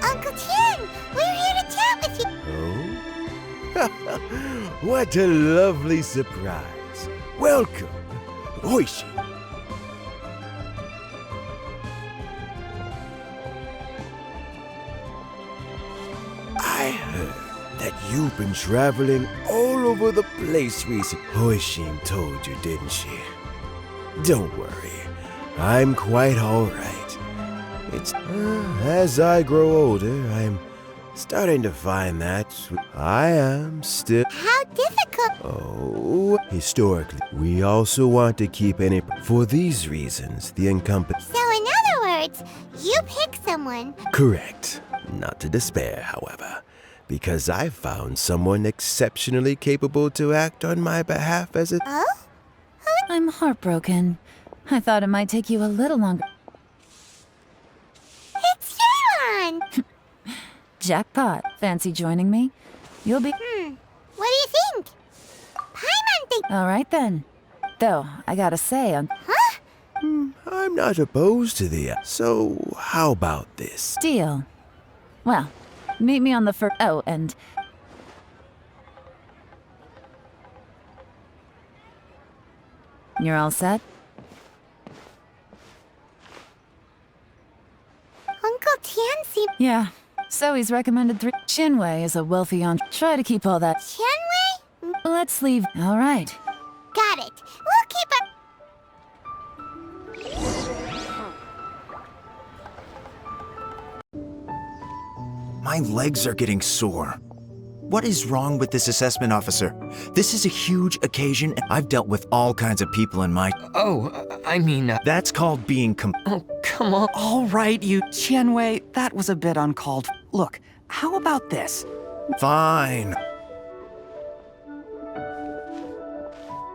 Uncle Tian, we're here to chat with you. Oh? What a lovely surprise. Welcome, Oishi. I heard that you've been traveling all over the place recently. Hoishin told you, didn't she? Don't worry, I'm quite all right. It's as I grow older, I'm starting to find that I am still. How difficult. Oh, historically, we also want to keep any. For these reasons, the incompetent. So in other words, you pick someone. Correct. Not to despair, however, because I found someone exceptionally capable to act on my behalf as a. Oh? I'm heartbroken. I thought it might take you a little longer. It's Yelan! Jackpot. Fancy joining me? You'll be... What do you think? Paimon think... All right then. Though, I gotta say, Huh? I'm not opposed to the. So, how about this? Deal. Well, meet me on the first... Oh, and... You're all set? Uncle Tian seems... Yeah. So he's recommended 3... Shinwei is a wealthy Try to keep all that... Tianwei? Let's leave... All right. Got it. We'll keep it... My legs are getting sore. What is wrong with this assessment officer? This is a huge occasion, and I've dealt with all kinds of people in my... That's called being Oh, come on. All right, you Qianwei, that was a bit uncalled. Look, how about this? Fine.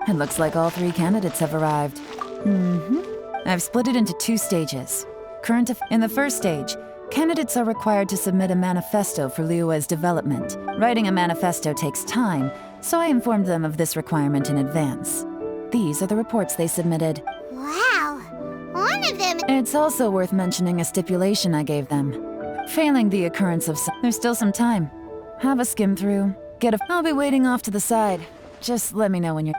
It looks like all 3 candidates have arrived. I've split it into 2 stages. In the first stage, candidates are required to submit a manifesto for Liyue's development. Writing a manifesto takes time, so I informed them of this requirement in advance. These are the reports they submitted. Wow. One of them... It's also worth mentioning a stipulation I gave them. Failing the occurrence of there's still some time. Have a skim through. I'll be waiting off to the side. Just let me know when you're...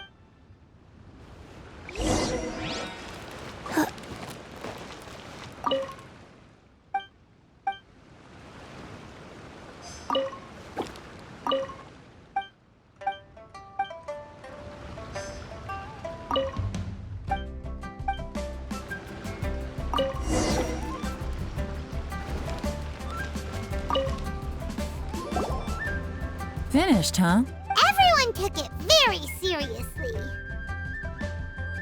Finished, huh? Everyone took it very seriously.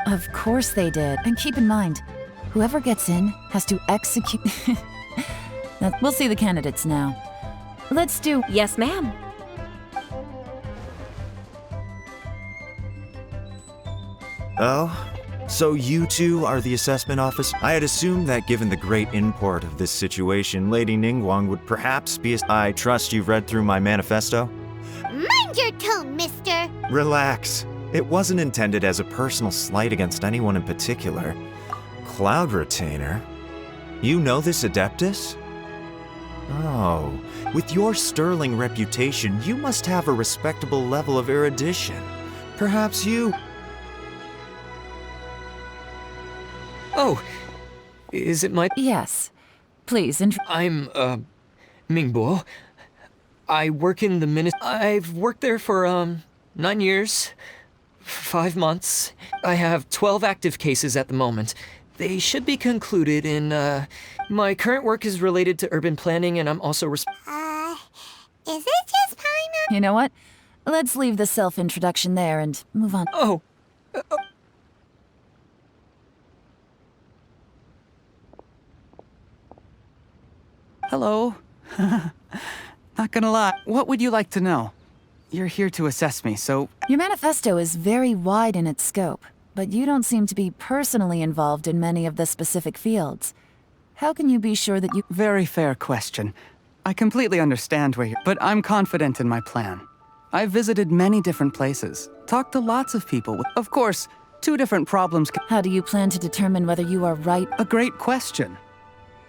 Of course they did. And keep in mind, whoever gets in has to execute... We'll see the candidates now. Let's do... Yes, ma'am. Oh? So you two are the assessment office? I had assumed that given the great import of this situation, Lady Ningguang would perhaps be... I trust you've read through my manifesto? Mind your tone, mister. Relax. It wasn't intended as a personal slight against anyone in particular. Cloud Retainer? You know this Adeptus? Oh, with your sterling reputation, you must have a respectable level of erudition. Perhaps you... Oh, is it my... Yes. Please, I'm, Mingbo. I work in the I've worked there for, 9 years, 5 months. I have 12 active cases at the moment. They should be concluded in, my current work is related to urban planning, and I'm also Is it just Paimon? You know what? Let's leave the self-introduction there and move on. Oh! Hello. Not gonna lie, what would you like to know? You're here to assess me, so... Your manifesto is very wide in its scope, but you don't seem to be personally involved in many of the specific fields. How can you be sure that you... Very fair question. I completely understand where you're... But I'm confident in my plan. I've visited many different places, talked to lots of people with... Of course, 2 different problems... How do you plan to determine whether you are right? A great question.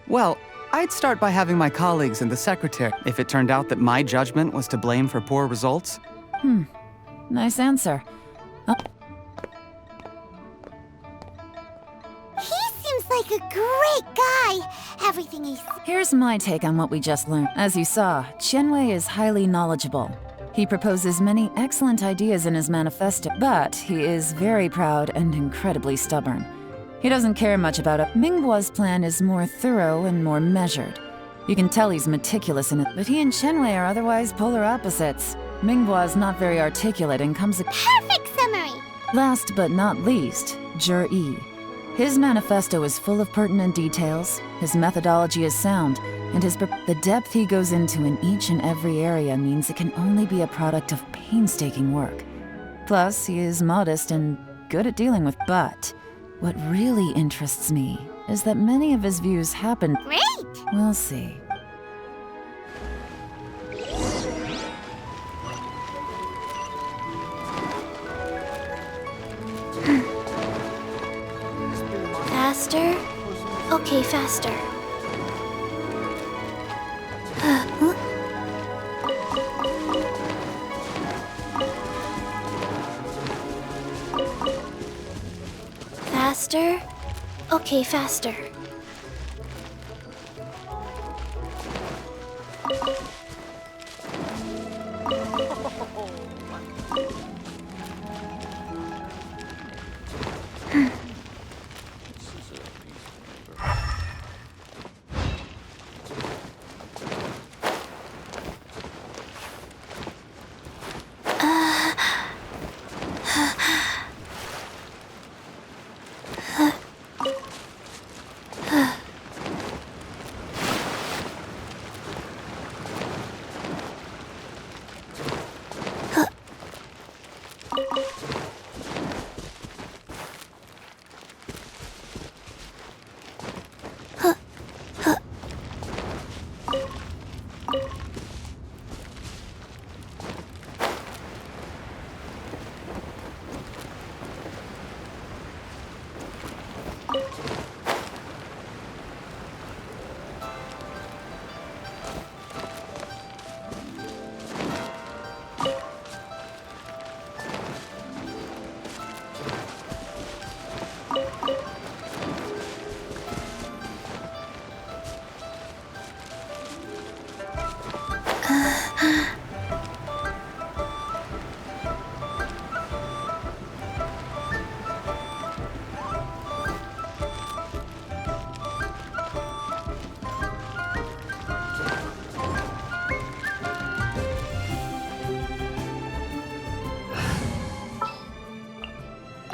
Well, I'd start by having my colleagues and the secretary. If it turned out that my judgment was to blame for poor results, Nice answer. He seems like a great guy. Everything he's... Here's my take on what we just learned. As you saw, Qianwei is highly knowledgeable. He proposes many excellent ideas in his manifesto, but he is very proud and incredibly stubborn. He doesn't care much about it. Mingbo's plan is more thorough and more measured. You can tell he's meticulous in it, but he and Qianwei are otherwise polar opposites. Mingbo is not very articulate and comes... Perfect summary! Last but not least, Yi. His manifesto is full of pertinent details, his methodology is sound, and the depth he goes into in each and every area means it can only be a product of painstaking work. Plus, he is modest and good at dealing with. But what really interests me is that many of his views happen... Great! We'll see. Faster? Okay, faster. Faster? Okay, faster.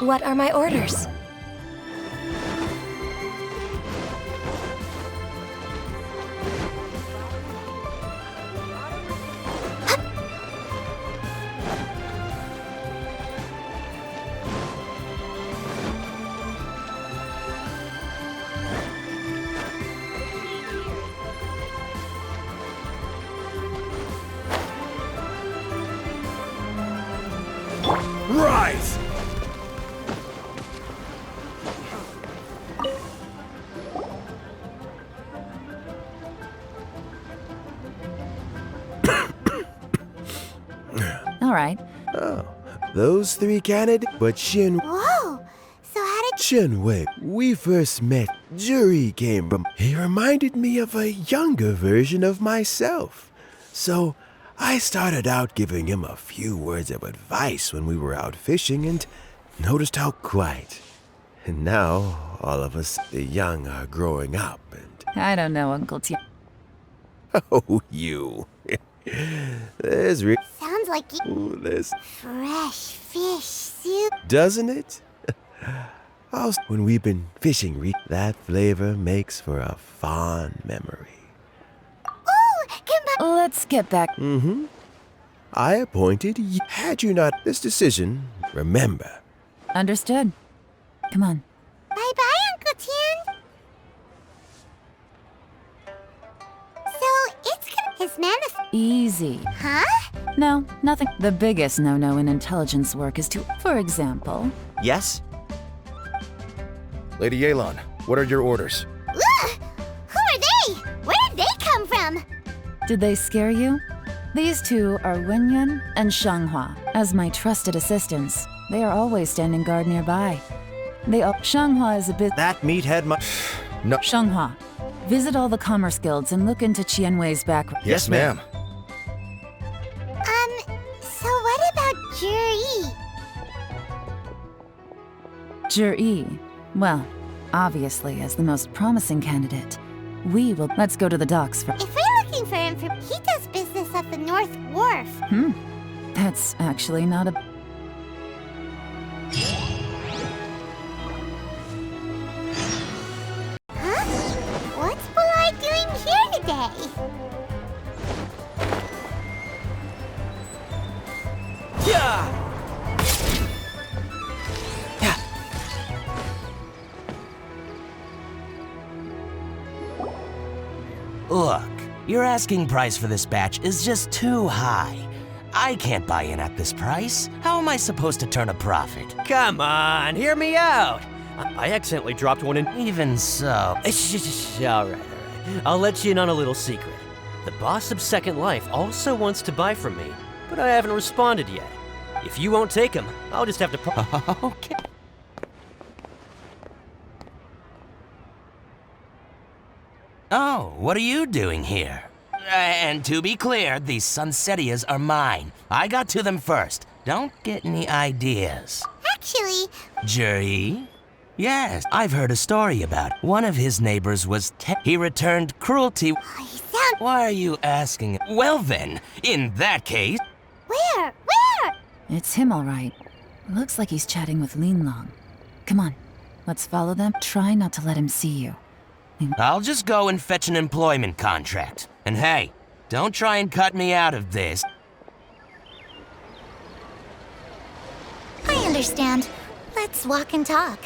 What are my orders? Rise! All right. Oh, those three candidates, but Whoa! So how did... Qianwei, we first met. Jury came from. He reminded me of a younger version of myself. So I started out giving him a few words of advice when we were out fishing and noticed how quiet. And now, all of us, the young, are growing up and... I don't know, Uncle T. Oh, you. There's Sounds like there's... fresh fish soup. Doesn't it? When we've been fishing, that flavor makes for a fond memory. Ooh, come back. Let's get back. Mm-hmm. I appointed you. Had you not this decision, remember. Understood. Come on. Bye-bye, Uncle Tian. So it's his manifest. Easy. Huh? No, nothing. The biggest no-no in intelligence work is to, for example... Yes? Lady Yelan, what are your orders? Ugh! Who are they? Did they scare you? These two are Wenyun and Shanghua. As my trusted assistants, they are always standing guard nearby. Shanghua is a bit... That meathead No. Shanghua, visit all the commerce guilds and look into Qianwei's background. Yes, ma'am. So what about Juri? Zhi, well, obviously as the most promising candidate, we will... Let's go to the docks first. If we're looking for him, he does business at the North Wharf. That's actually not a... Huh? What's Bulai doing here today? Look, your asking price for this batch is just too high. I can't buy in at this price. How am I supposed to turn a profit? Come on, hear me out. I accidentally dropped one in. Even so... All right. I'll let you in on a little secret. The boss of Second Life also wants to buy from me, but I haven't responded yet. If you won't take him, I'll just have to Okay. Oh, what are you doing here? And to be clear, these Sunsetias are mine. I got to them first. Don't get any ideas. Actually, Juri? Yes, I've heard a story about it. One of his neighbors was he returned cruelty. he sounds... Why are you asking? Well then, in that case... Where? It's him, all right. Looks like he's chatting with Lin Long. Come on, let's follow them. Try not to let him see you. I'll just go and fetch an employment contract. And hey, don't try and cut me out of this. I understand. Let's walk and talk.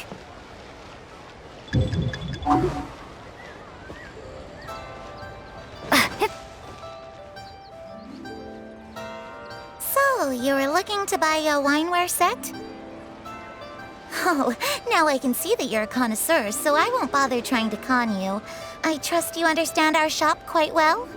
So, you were looking to buy a wineware set? Oh, now I can see that you're a connoisseur, so I won't bother trying to con you. I trust you understand our shop quite well?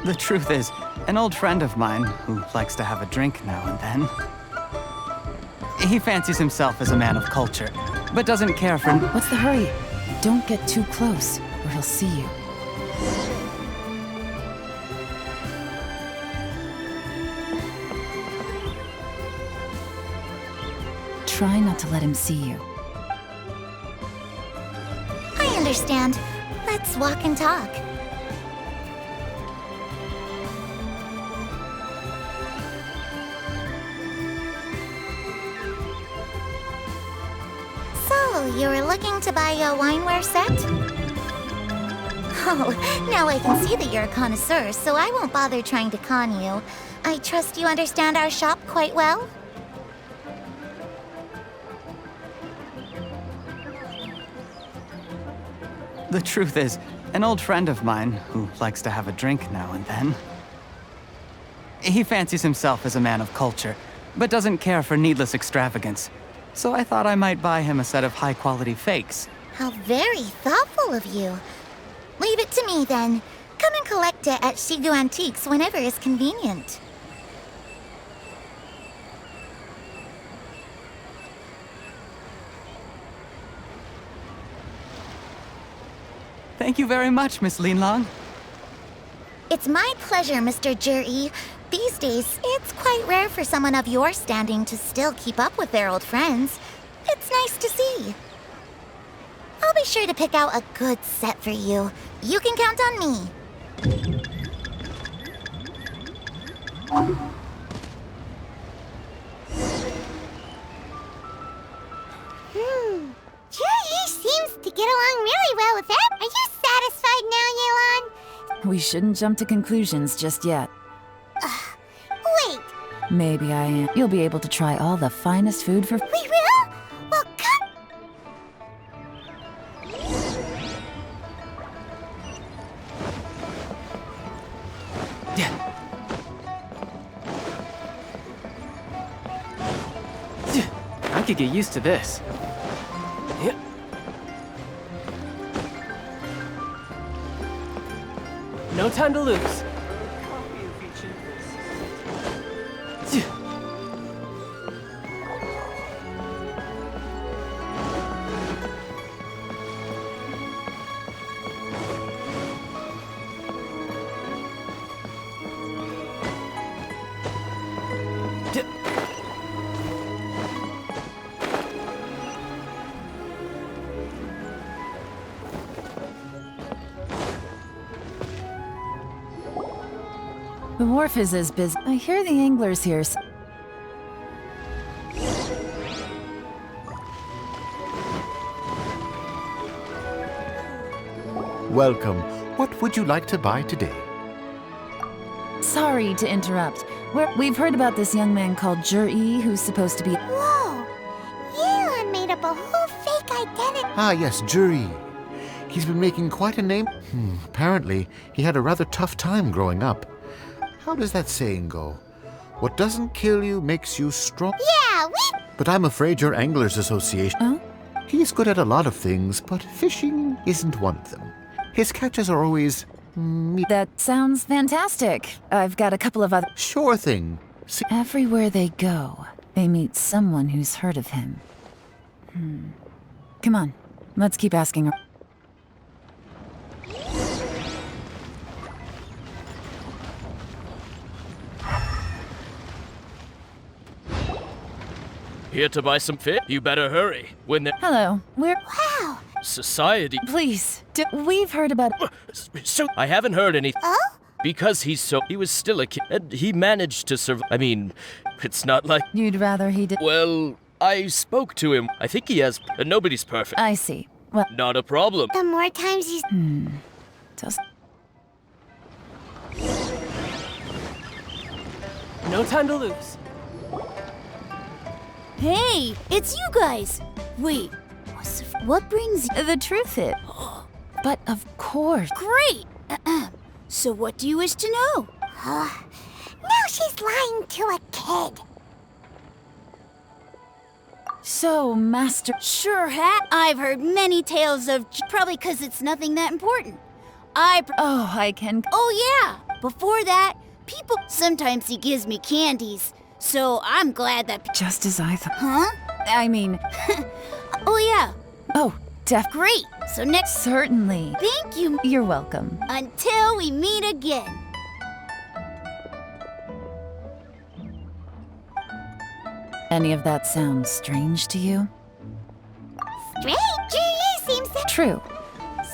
The truth is, an old friend of mine, who likes to have a drink now and then, he fancies himself as a man of culture, but doesn't care for... What's the hurry? Don't get too close, or he'll see you. Try not to let him see you. I understand. Let's walk and talk. So, you were looking to buy a wineware set? Oh, now I can see that you're a connoisseur, so I won't bother trying to con you. I trust you understand our shop quite well? The truth is, an old friend of mine, who likes to have a drink now and then, he fancies himself as a man of culture, but doesn't care for needless extravagance. So I thought I might buy him a set of high-quality fakes. How very thoughtful of you. Leave it to me, then. Come and collect it at Shigu Antiques whenever is convenient. Thank you very much, Miss Lin Long. It's my pleasure, Mr. Juri. These days, it's quite rare for someone of your standing to still keep up with their old friends. It's nice to see. I'll be sure to pick out a good set for you. You can count on me. Juri seems to get along really well with that. Are you satisfied now, Yelan? We shouldn't jump to conclusions just yet. Wait, Maybe I am. You'll be able to try all the finest food for... we will? Well, come. I could get used to this. No time to lose. The wharf is as busy. I hear the anglers here. Welcome. What would you like to buy today? Sorry to interrupt. We've heard about this young man called Jur-E who's supposed to be. Whoa! Yelan made up a whole fake identity. Ah, yes, Jur-E. He's been making quite a name. Apparently, he had a rather tough time growing up. How does that saying go? What doesn't kill you makes you strong. Yeah, we... But I'm afraid your Anglers Association... Oh? He's good at a lot of things, but fishing isn't one of them. His catches are always... That sounds fantastic. I've got a couple of other. Sure thing. See, Everywhere they go, they meet someone who's heard of him. Come on, let's keep asking her. Here to buy some fish? You better hurry. When the Hello, Wow! society... Please, we've heard about. So, I haven't heard anything. Oh? Because he was still a kid, and he managed to survive. I mean, it's not like... You'd rather he did. Well, I spoke to him. I think he has... nobody's perfect. I see. Well, Not a problem. The more times he's... just. No time to lose. Hey, it's you guys! Wait, what brings you? The truth is. But of course. Great! So what do you wish to know? Now she's lying to a kid. So, Master. Sure, I've heard many tales of... Probably because it's nothing that important. Oh, I can. Oh yeah! Before that, people... Sometimes he gives me candies. So I'm glad that... Just as I thought. Huh? I mean. Oh yeah! Oh, Great! So next... Certainly. Thank you! You're welcome. Until we meet again. Any of that sound strange to you? Strange? He seems so True.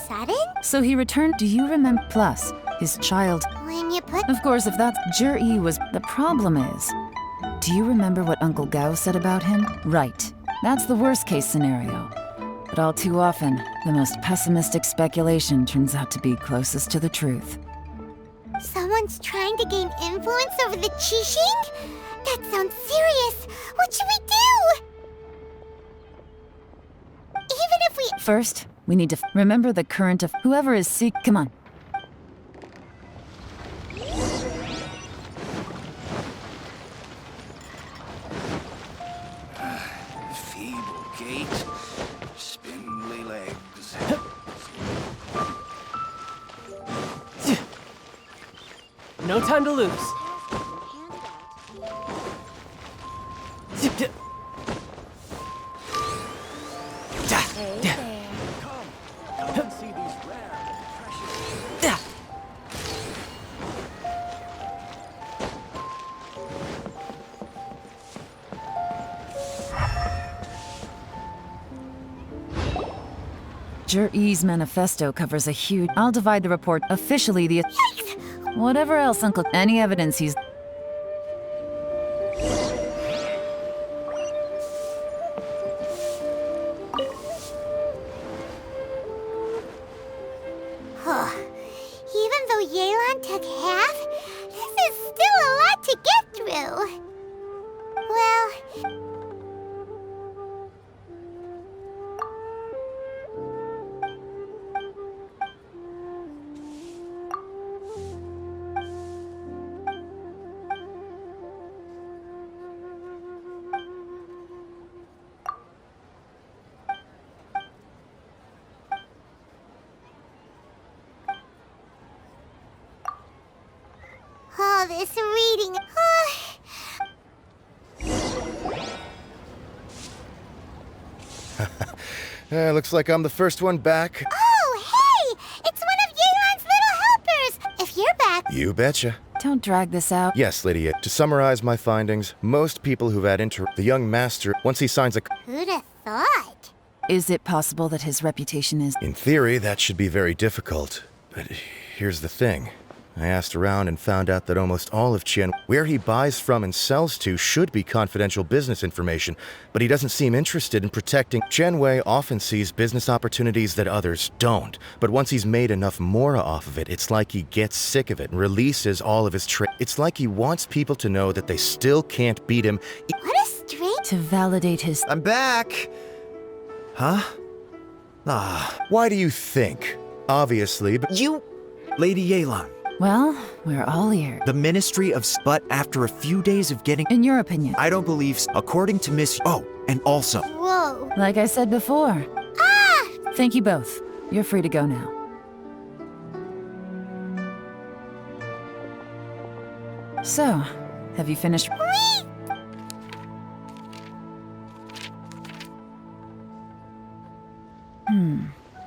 sudden. So he returned. Do you remember? Plus, his child. When you put... Of course, if that's Jur-E was. The problem is. Do you remember what Uncle Gao said about him? Right. That's the worst case scenario. But all too often, the most pessimistic speculation turns out to be closest to the truth. Someone's trying to gain influence over the Qixing? That sounds serious. What should we do? Even if we... First, we need to remember the current of whoever is seek. Come on. Feeble gait, spindly legs. No time to lose. Jur-E's manifesto covers a huge. I'll divide the report officially. The. Whatever else, Uncle. Any evidence he's. Even though Yelan took half, this is still a lot to get through. Well... all this reading. Looks like I'm the first one back. Oh, hey! It's one of Yelan's little helpers! If you're back... You betcha. Don't drag this out. Yes, Lydia. To summarize my findings, most people who've had the young master, once he signs a... Who'd have thought? Is it possible that his reputation is... In theory, that should be very difficult. But here's the thing. I asked around and found out that almost all of Qian, where he buys from and sells to, should be confidential business information, but he doesn't seem interested in protecting. Qian Wei often sees business opportunities that others don't, but once he's made enough more off of it, it's like he gets sick of it and releases all of his trade. It's like he wants people to know that they still can't beat him. What a strange... To validate his... I'm back! Huh? Why do you think? Obviously, but... You... Lady Yelan. Well, we're all ears. The Ministry of But after a few days of getting... In your opinion. I don't believe... According to Miss... Oh, and also... Whoa. Like I said before. Ah! Thank you both. You're free to go now. So, have you finished?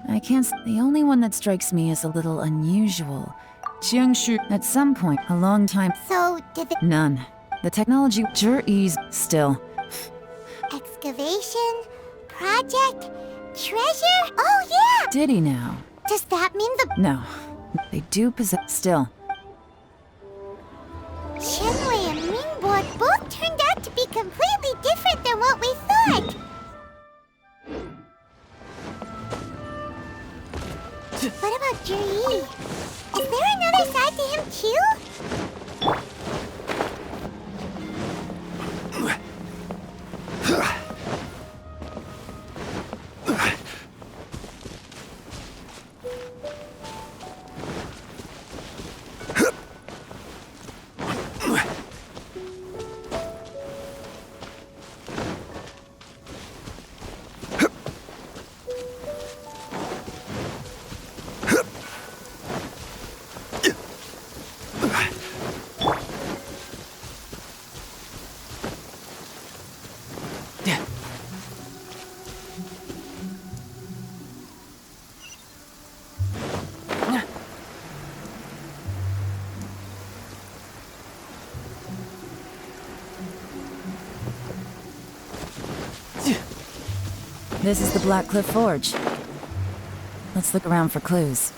I can't... The only one that strikes me as a little unusual. Jiangshu. At some point, a long time... So, did the None. The technology... Zhi's still. excavation? Project? Treasure? Oh, yeah! Did he now? Does that mean the... No. They do possess... Still. Shenwei and Mingbo both turned out to be completely different than what we thought. What about Zhi? Is there another side to him too? This is the Black Cliff Forge. Let's look around for clues.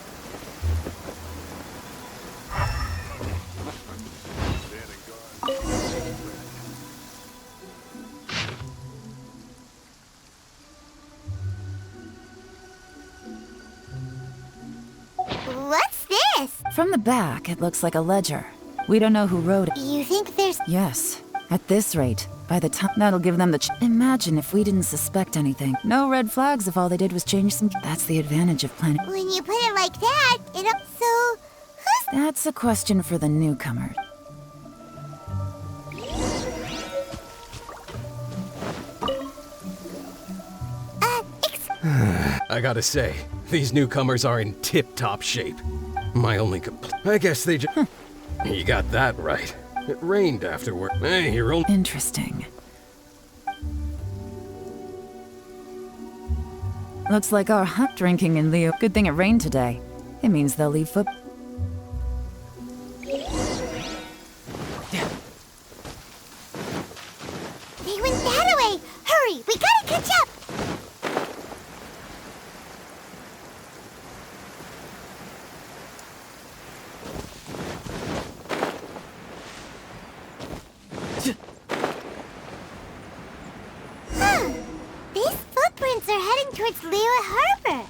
What's this? From the back, it looks like a ledger. We don't know who wrote it. You think there's... Yes. At this rate, by the time that'll give them the Imagine if we didn't suspect anything. No red flags if all they did was change some... That's the advantage of planet... When you put it like that, so... Who's... That's a question for the newcomer. I gotta say, these newcomers are in tip-top shape. My only I guess they just... You got that right. It rained afterward. Hey, you're only... Interesting. Looks like our hut drinking in Leo. Good thing it rained today. It means they'll leave foot... They went that way! Hurry, we gotta catch up! These footprints are heading towards Leo Harbor.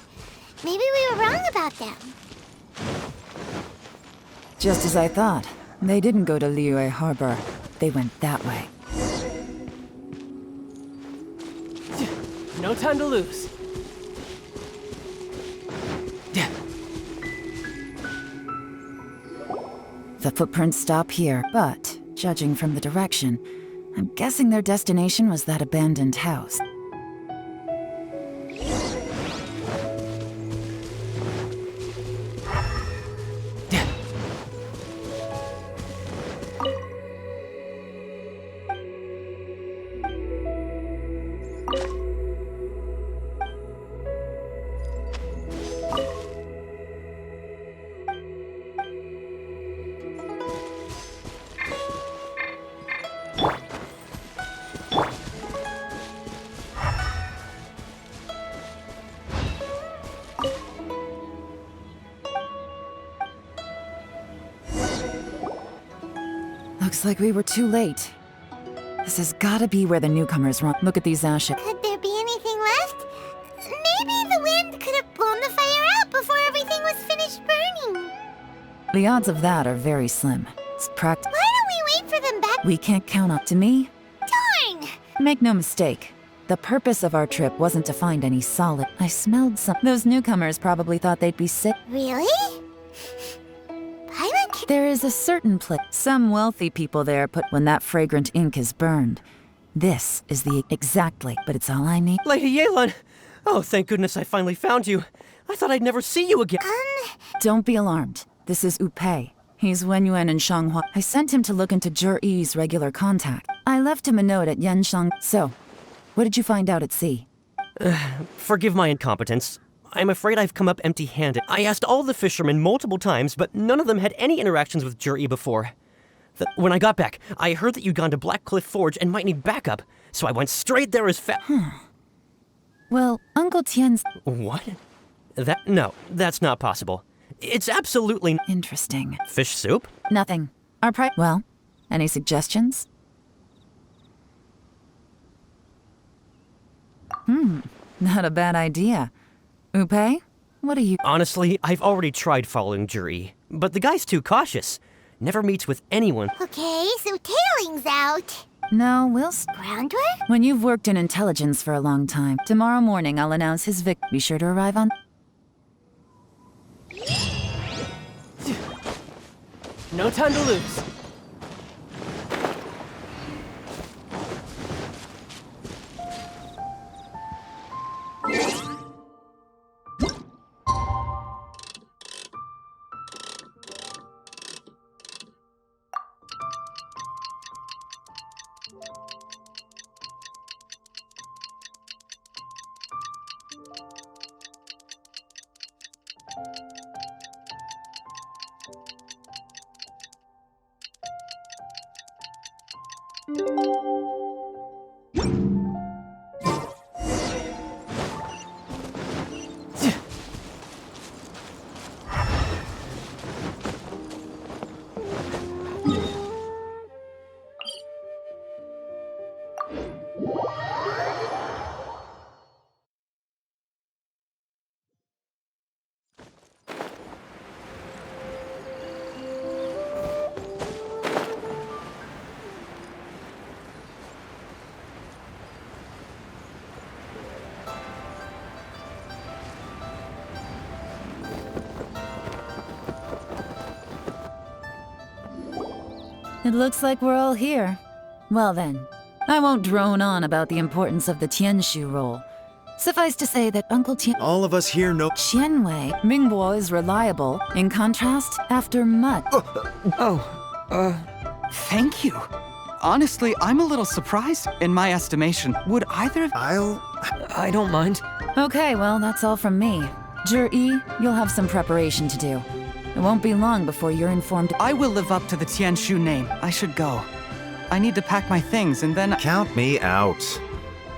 Maybe we were wrong about them. Just as I thought. They didn't go to Liyue Harbor. They went that way. No time to lose. The footprints stop here, but, judging from the direction, I'm guessing their destination was that abandoned house. Looks like we were too late. This has gotta be where the newcomers run. Look at these ashes. Could there be anything left? Maybe the wind could have blown the fire out before everything was finished burning. The odds of that are very slim. It's Why don't we wait for them back? We can't count on. To me, Darn! make no mistake. The purpose of our trip wasn't to find any solid. I smelled some. Those newcomers probably thought they'd be sick. Really? There is a certain place. Some wealthy people there put when that fragrant ink is burned. This is the exactly, but it's all I need. Lady Yelan! Oh, thank goodness I finally found you. I thought I'd never see you again. Don't be alarmed. This is Upei. He's Wenyuan and Shanghua. I sent him to look into Zhiyi's regular contact. I left him a note at Yanshang. So, what did you find out at sea? Forgive my incompetence. I'm afraid I've come up empty-handed. I asked all the fishermen multiple times, but none of them had any interactions with Zhiyi before. When I got back, I heard that you'd gone to Black Cliff Forge and might need backup, so I went straight there as Well, Uncle Tian's... What? No, that's not possible. It's absolutely... Interesting. Fish soup? Nothing. Well, any suggestions? Not a bad idea. Upei, what are you... Honestly, I've already tried following Zhiyi, but the guy's too cautious. Never meets with anyone. Okay, so tailing's out. No, we'll... Groundwork? When you've worked in intelligence for a long time, tomorrow morning I'll announce his Be sure to arrive on... No time to lose. It looks like we're all here. Well then, I won't drone on about the importance of the Tianshu role. Suffice to say that Uncle Tian... All of us here know... Qianwei, Mingbo is reliable. In contrast, after much... Thank you. Honestly, I'm a little surprised. In my estimation, would either of... I don't mind. Okay, well, that's all from me. Zhiyi, you'll have some preparation to do. It won't be long before you're informed. I will live up to the Tianshu name. I should go. I need to pack my things and then... Count me out.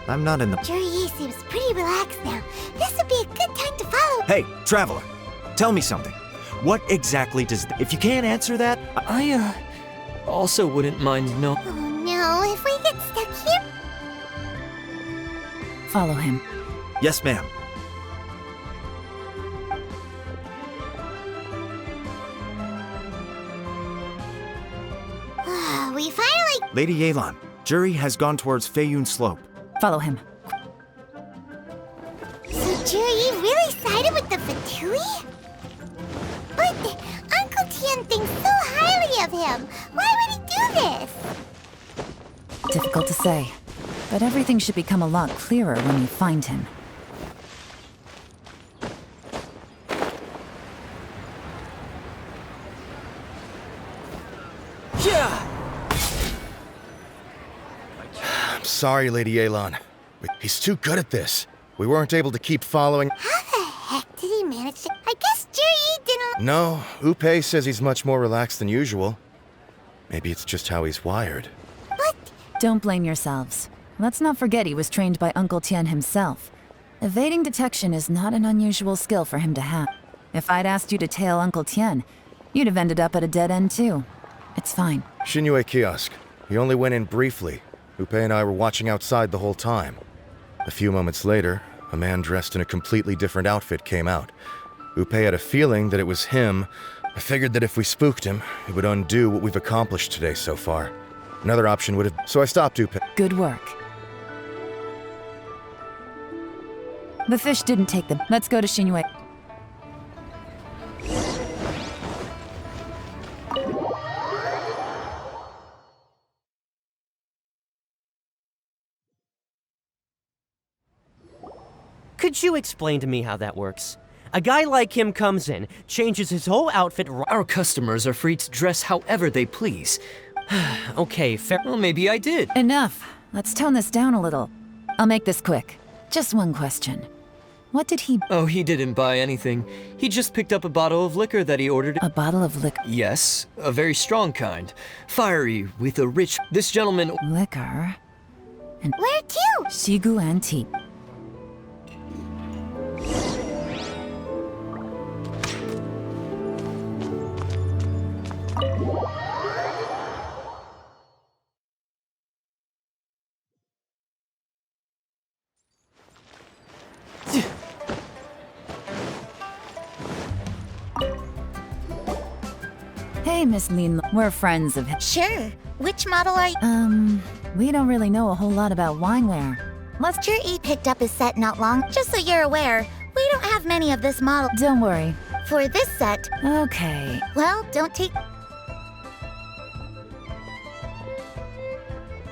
I'm not in the... Zhiyi seems pretty relaxed now. This would be a good time to follow. Hey, traveler, tell me something. What exactly does... If you can't answer that... I also wouldn't mind no... Oh no, if we get stuck here... Follow him. Yes, ma'am. We finally... Lady Yelan, Zhiyi has gone towards Feiyun Slope. Follow him. So Zhiyi really sided with the Fatui? But Uncle Tian thinks so highly of him. Why would he do this? Difficult to say, but everything should become a lot clearer when you find him. Sorry, Lady Yelan. He's too good at this. We weren't able to keep following... How the heck did he manage to... I guess Zhiyi didn't... No, Upei says he's much more relaxed than usual. Maybe it's just how he's wired. But... Don't blame yourselves. Let's not forget he was trained by Uncle Tian himself. Evading detection is not an unusual skill for him to have. If I'd asked you to tail Uncle Tian, you'd have ended up at a dead end too. It's fine. Shinue kiosk. He only went in briefly. Upe and I were watching outside the whole time. A few moments later, a man dressed in a completely different outfit came out. Upe had a feeling that it was him. I figured that if we spooked him, it would undo what we've accomplished today so far. Another option would have... So I stopped Upe. Good work. The fish didn't take them. Let's go to Shinue. Could you explain to me how that works? A guy like him comes in, changes his whole outfit. Our customers are free to dress however they please. Okay, fair. Well, maybe I did. Enough. Let's tone this down a little. I'll make this quick. Just one question. What did he... Oh, he didn't buy anything. He just picked up a bottle of liquor that he ordered. A bottle of liquor? Yes, a very strong kind. Fiery, with a rich... This gentleman... Liquor? And... Where to? Shigu and tea. Hey, Miss Lin, we're friends of... Sure. Which model are you? We don't really know a whole lot about wineware. Jerry picked up his set not long. Just so you're aware, we don't have many of this model. Don't worry. For this set, Okay. well, don't take...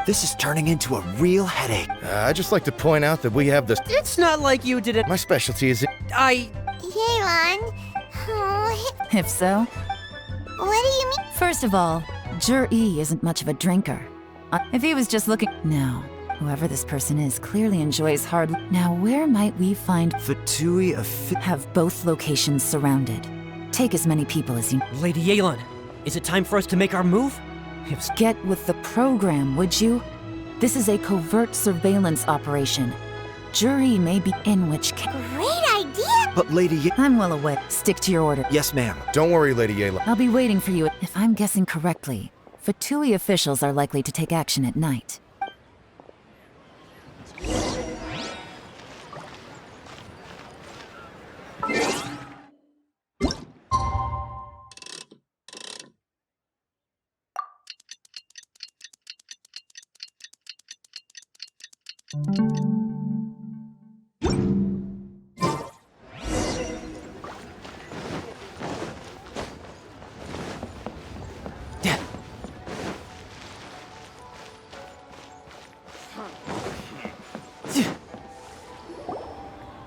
This is turning into a real headache. I'd just like to point out that we have this... It's not like you did it. My specialty is... Yelan. Oh, If so, what do you mean? first of all, Jur-E isn't much of a drinker. If he was just looking... No. Whoever this person is clearly enjoys hard... Now, where might we find... Fatui of... Have both locations surrounded. Take as many people as you... Lady Yelan, is it time for us to make our move? Get with the program, would you? This is a covert surveillance operation. Jur-E may be in which case... Great idea! But Lady I'm well aware. Stick to your order. Yes, ma'am. Don't worry, Lady Yelan. I'll be waiting for you. If I'm guessing correctly, Fatui officials are likely to take action at night.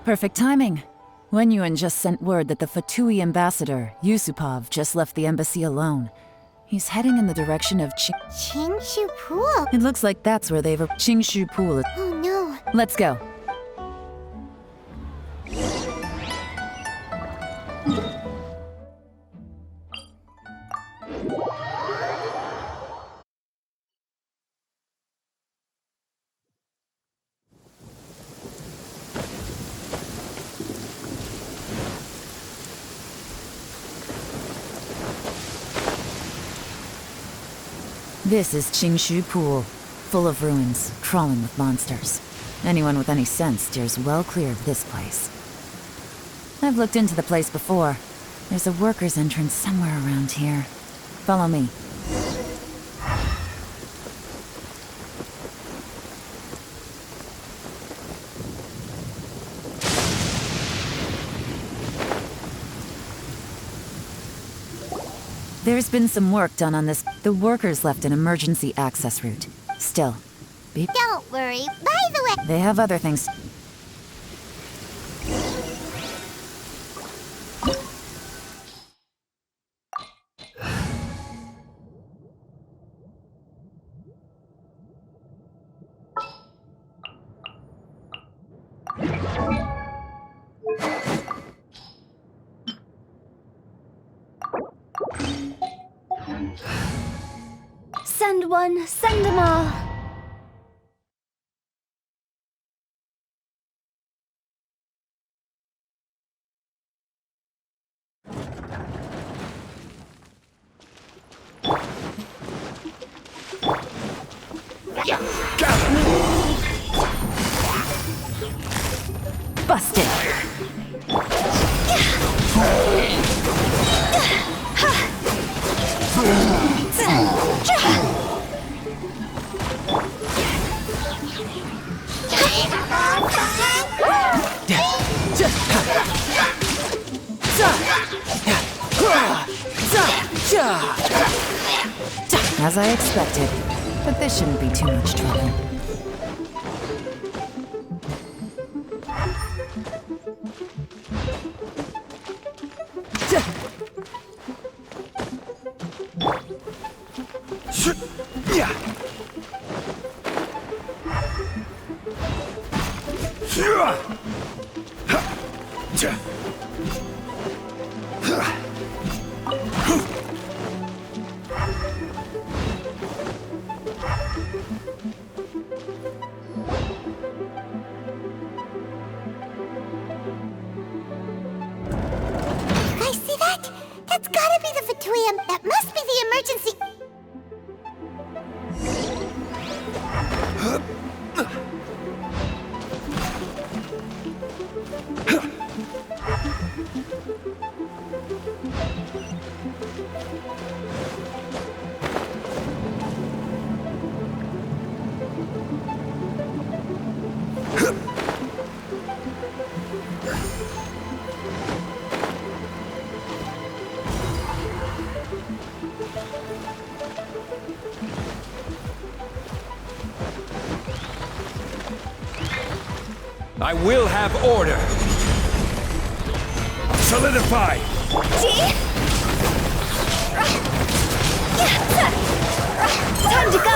Perfect timing. Wenyuan just sent word that the Fatui ambassador, Yusupov, just left the embassy alone. He's heading in the direction of Chingshu Pool. It looks like that's where they've... Chingshu Pool. Oh no. Let's go. This is Chingshu Pool, full of ruins, crawling with monsters. Anyone with any sense steers well clear of this place. I've looked into the place before. There's a worker's entrance somewhere around here. Follow me. There's been some work done on this. The workers left an emergency access route. Still, Don't worry. By the way, they have other things. Send one, send them all. Busted. As I expected, but this shouldn't be too much trouble. Guys, see that? That's gotta be the Vituium. That must be the emergency. I will have order. Solidify. Time to go!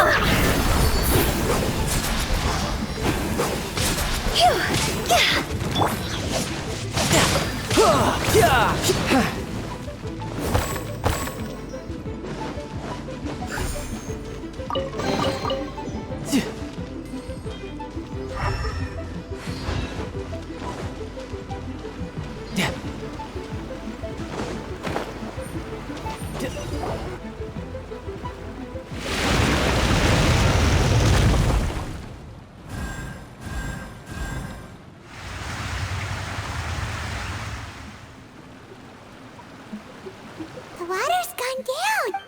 The water's gone down.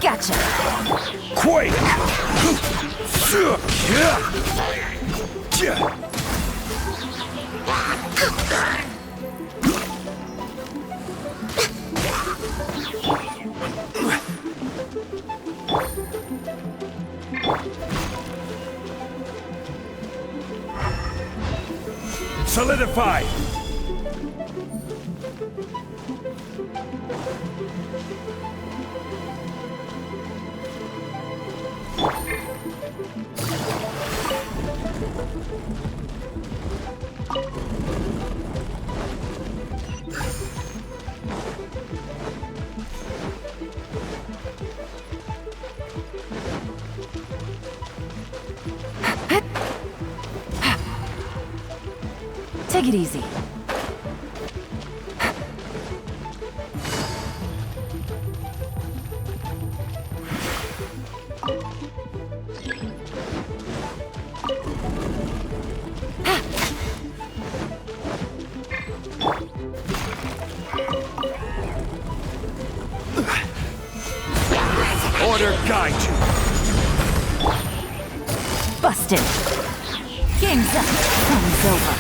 Gotcha. Quake! Solidify! Take it easy. Order guide you. Busted. Game's up. Fun's over.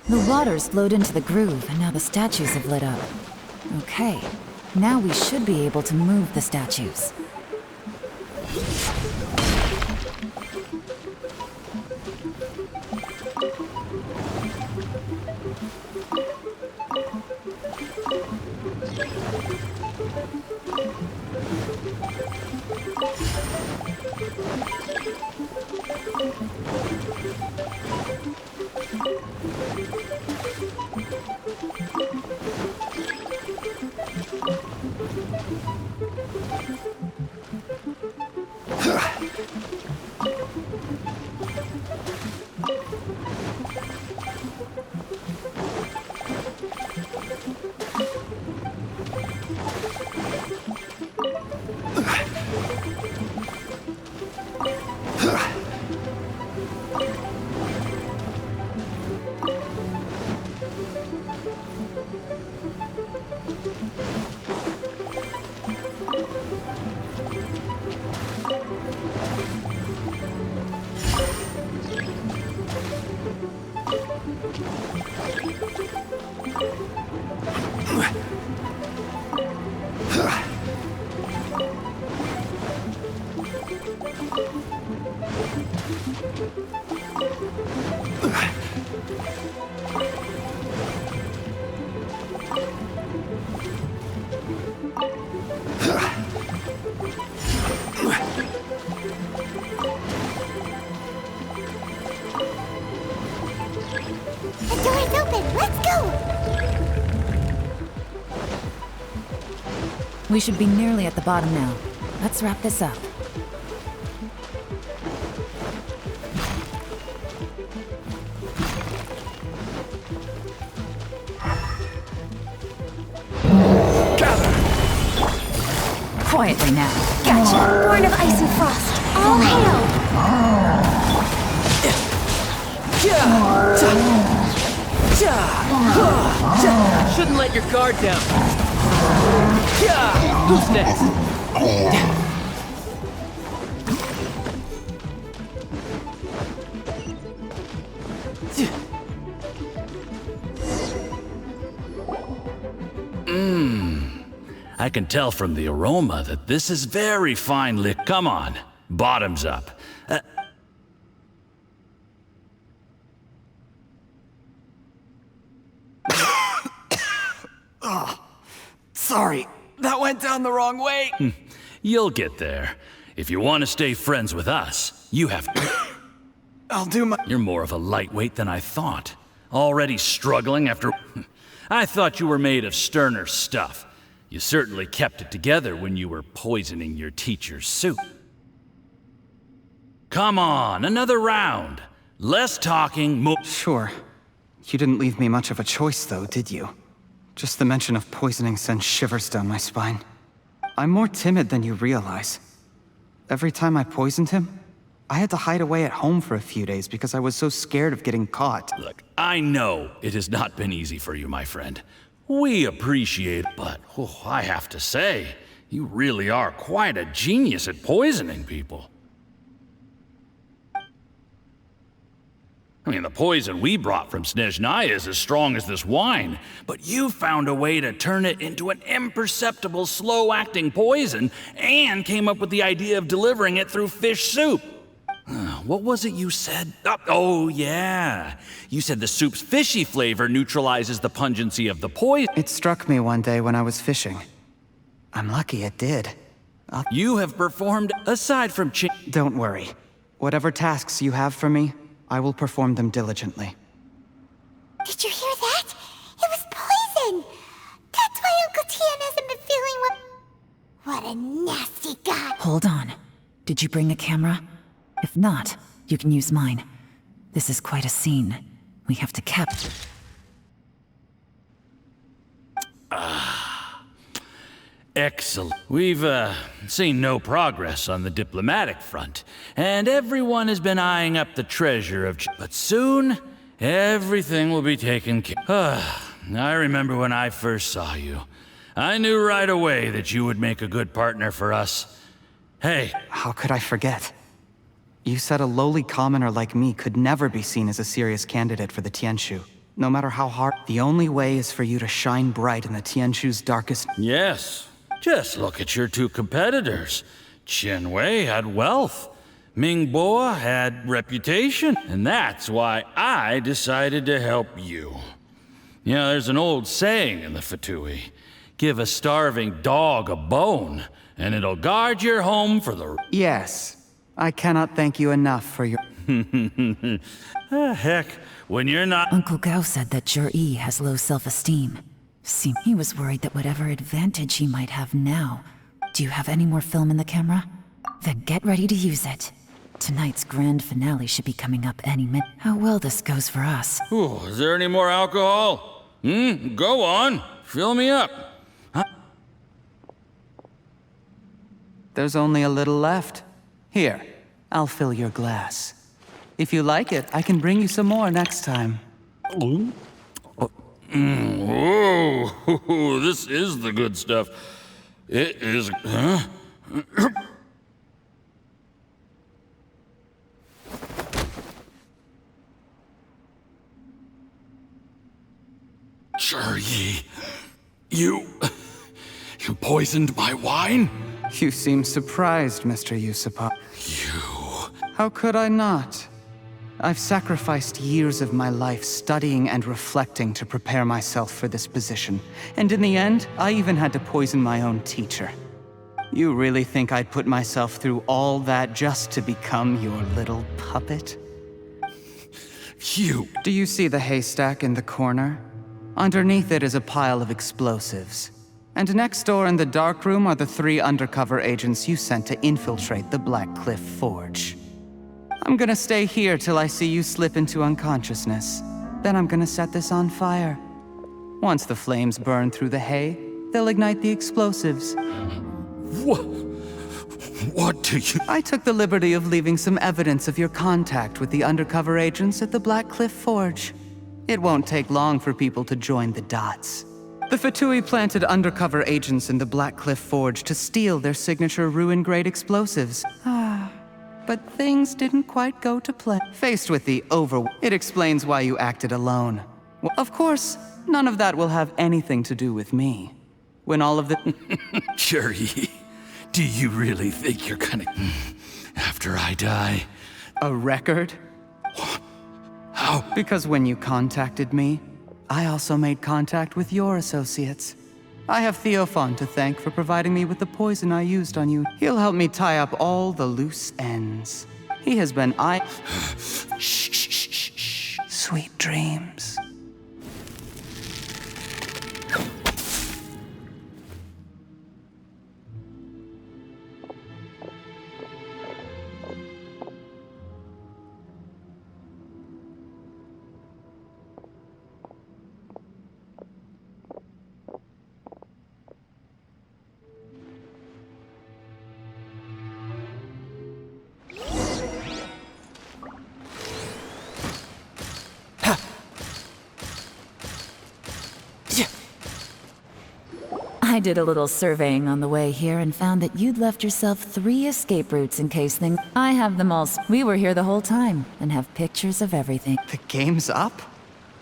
The water's flowed into the groove, and now the statues have lit up. Okay, now we should be able to move the statues. The door is open. Let's go! We should be nearly at the bottom now. Let's wrap this up. Quietly now. Gotcha. Born of ice and frost. All hail! Shouldn't let your guard down. Who's next? I can tell from the aroma that this is very fine liquor. Come on, bottoms up. Sorry, that went down the wrong way. You'll get there. If you want to stay friends with us, you have to. I'll do my... You're more of a lightweight than I thought. Already struggling after... I thought you were made of sterner stuff. You certainly kept it together when you were poisoning your teacher's soup. Come on, another round. Less talking, more... Sure. You didn't leave me much of a choice, though, did you? Just the mention of poisoning sends shivers down my spine. I'm more timid than you realize. Every time I poisoned him, I had to hide away at home for a few days because I was so scared of getting caught. Look, I know it has not been easy for you, my friend. We appreciate it, but I have to say, you really are quite a genius at poisoning people. I mean, the poison we brought from Snezhnaya is as strong as this wine, but you found a way to turn it into an imperceptible, slow-acting poison and came up with the idea of delivering it through fish soup. What was it you said? Oh, yeah. You said the soup's fishy flavor neutralizes the pungency of the poison. It struck me one day when I was fishing. I'm lucky it did. You have performed, aside from Don't worry. Whatever tasks you have for me, I will perform them diligently. Did you hear that? It was poison! That's why Uncle Tian hasn't been feeling well. What a nasty guy! Hold on. Did you bring a camera? If not, you can use mine. This is quite a scene. We have to capture. Excellent. We've, seen no progress on the diplomatic front, and everyone has been eyeing up the treasure of but soon, everything will be taken care I remember when I first saw you. I knew right away that you would make a good partner for us. Hey. How could I forget? You said a lowly commoner like me could never be seen as a serious candidate for the Tianshu. No matter how hard, the only way is for you to shine bright in the Tianshu's darkest... Yes. Just look at your two competitors. Chen Wei had wealth. Ming Bo had reputation. And that's why I decided to help you. You know, there's an old saying in the Fatui. Give a starving dog a bone, and it'll guard your home for the... Yes. I cannot thank you enough for your... Heck, when you're not... Uncle Gao said that Jur-E has low self-esteem. He was worried that whatever advantage he might have now... Do you have any more film in the camera? Then get ready to use it. Tonight's grand finale should be coming up any minute. How well this goes for us. Ooh, is there any more alcohol? Go on. Fill me up. Huh? There's only a little left. Here, I'll fill your glass. If you like it, I can bring you some more next time. Whoa, this is the good stuff. It is, huh? Jur-E, you poisoned my wine? You seem surprised, Mr. Yusuppa. How could I not? I've sacrificed years of my life studying and reflecting to prepare myself for this position. And in the end, I even had to poison my own teacher. You really think I'd put myself through all that just to become your little puppet? Do you see the haystack in the corner? Underneath it is a pile of explosives. And next door in the dark room are the 3 undercover agents you sent to infiltrate the Black Cliff Forge. I'm gonna stay here till I see you slip into unconsciousness. Then I'm gonna set this on fire. Once the flames burn through the hay, they'll ignite the explosives. What do you... I took the liberty of leaving some evidence of your contact with the undercover agents at the Black Cliff Forge. It won't take long for people to join the dots. The Fatui planted undercover agents in the Black Cliff Forge to steal their signature ruin-grade explosives. But things didn't quite go to plan. Faced with the it explains why you acted alone. Well, of course, none of that will have anything to do with me. When all of the... Jur-E, do you really think you're gonna... after I die? A record? How? Because when you contacted me, I also made contact with your associates. I have Theophan to thank for providing me with the poison I used on you. He'll help me tie up all the loose ends. He has been Shh. Sweet dreams. I did a little surveying on the way here and found that you'd left yourself 3 escape routes in case things... I have them all. We were here the whole time and have pictures of everything. The game's up?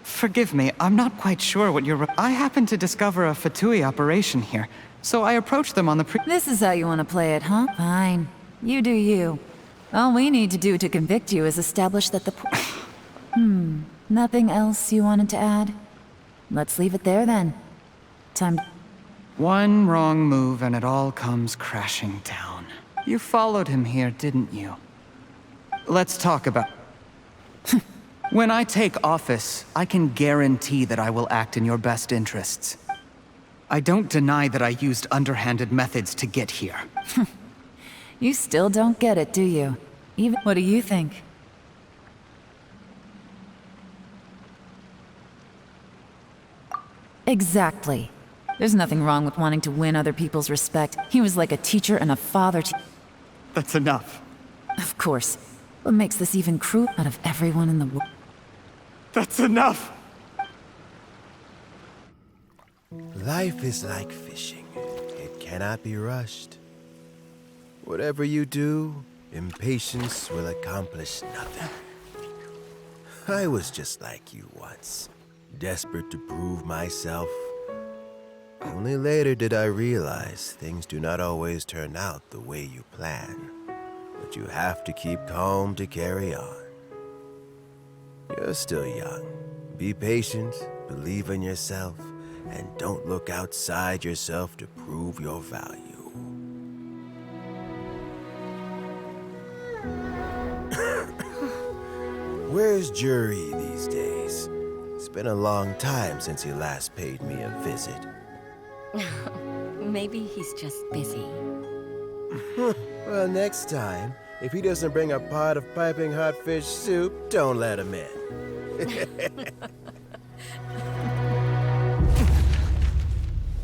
Forgive me, I'm not quite sure what you're... I happened to discover a Fatui operation here, so I approached them on the This is how you want to play it, huh? Fine. You do you. All we need to do to convict you is establish that the... Nothing else you wanted to add? Let's leave it there then. Time... One wrong move and it all comes crashing down. You followed him here, didn't you? Let's talk about... When I take office, I can guarantee that I will act in your best interests. I don't deny that I used underhanded methods to get here. You still don't get it, do you? Even... What do you think? Exactly. There's nothing wrong with wanting to win other people's respect. He was like a teacher and a father to... That's enough. Of course. What makes this even cruel out of everyone in the world? That's enough! Life is like fishing. It cannot be rushed. Whatever you do, impatience will accomplish nothing. I was just like you once, desperate to prove myself. Only later did I realize things do not always turn out the way you plan, but you have to keep calm to carry on. You're still young. Be patient, believe in yourself, and don't look outside yourself to prove your value. Where's Jury these days? It's been a long time since he last paid me a visit. Maybe he's just busy. Well, next time, if he doesn't bring a pot of piping hot fish soup, don't let him in.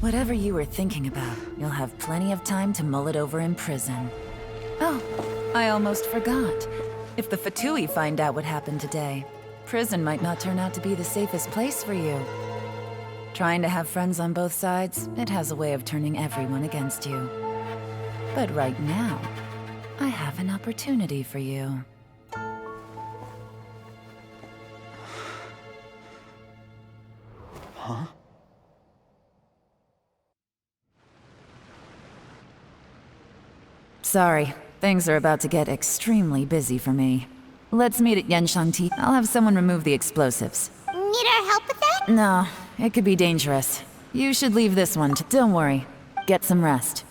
Whatever you were thinking about, you'll have plenty of time to mull it over in prison. Oh, I almost forgot. If the Fatui find out what happened today, prison might not turn out to be the safest place for you. Trying to have friends on both sides, it has a way of turning everyone against you. But right now, I have an opportunity for you. Huh? Sorry, things are about to get extremely busy for me. Let's meet at Yenshangti. I'll have someone remove the explosives. Need our help with that? No, it could be dangerous. You should leave this one to... Don't worry. Get some rest.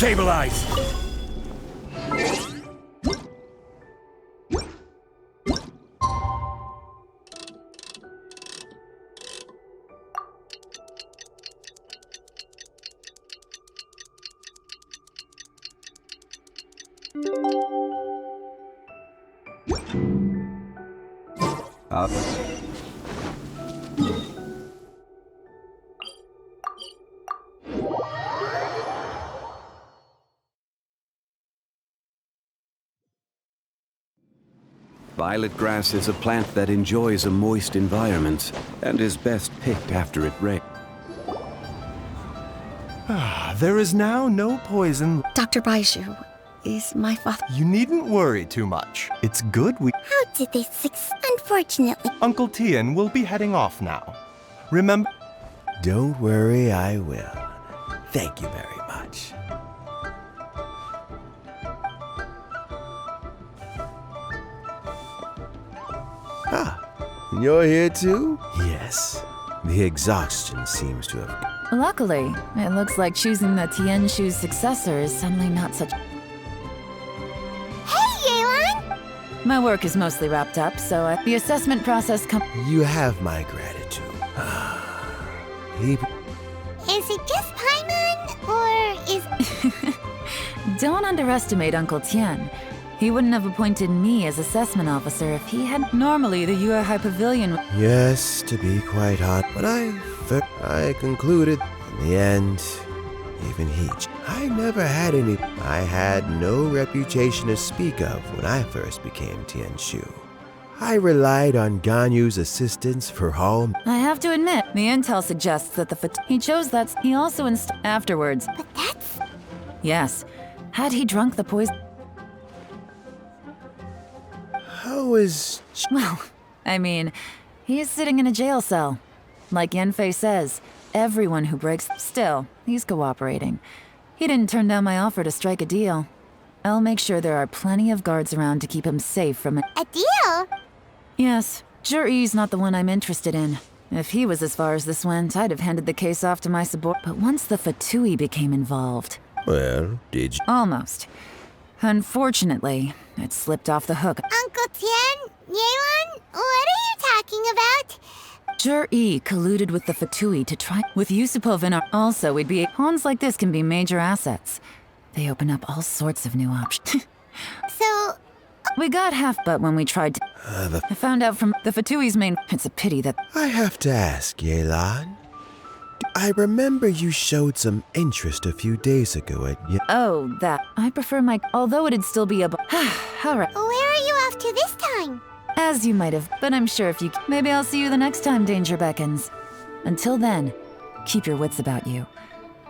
Stabilize! Violet grass is a plant that enjoys a moist environment and is best picked after it rains. There is now no poison. Dr. Baiju, is my father... You needn't worry too much. It's good we... How did they Unfortunately... Uncle Tian will be heading off now. Remember... Don't worry, I will. Thank you very much. You're here too? Yes. The exhaustion seems to have... Luckily, it looks like choosing the Tien Shu's successor is suddenly not such... Hey, Yelan! My work is mostly wrapped up, so the assessment process You have my gratitude. He... Is it just Paimon, or is... Don't underestimate Uncle Tian. He wouldn't have appointed me as assessment officer if he had... Normally, the Yuehai Pavilion... Yes, to be quite hot, but I concluded in the end, even I never had any... I had no reputation to speak of when I first became Tien Shu. I relied on Ganyu's assistance for all... I have to admit, the intel suggests that he chose that... He also afterwards... But that's... Yes. Had he drunk the poison... How is... Well, I mean, he's sitting in a jail cell. Like Yanfei says, everyone who breaks... Still, he's cooperating. He didn't turn down my offer to strike a deal. I'll make sure there are plenty of guards around to keep him safe from it. A deal? Yes, Zhiyi's not the one I'm interested in. If he was as far as this went, I'd have handed the case off to my subordinate. But once the Fatui became involved... Well, did you... Almost. Unfortunately, it slipped off the hook. Uncle Tian? Yelan? What are you talking about? Zhiyi colluded with the Fatui to try... With Yusupov in our... Also, we'd be... Pawns like this can be major assets. They open up all sorts of new options. So... We got half-butt when we tried to... I found out from the Fatui's main... It's a pity that... I have to ask, Yelan. I remember you showed some interest a few days ago at... Oh, that. I prefer my... Although it'd still be a... Alright. Where are you off to this time? As you might have, but I'm sure if you... Maybe I'll see you the next time danger beckons. Until then, keep your wits about you.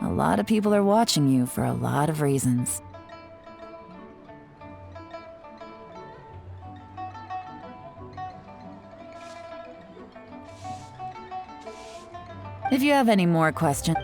A lot of people are watching you for a lot of reasons. If you have any more questions...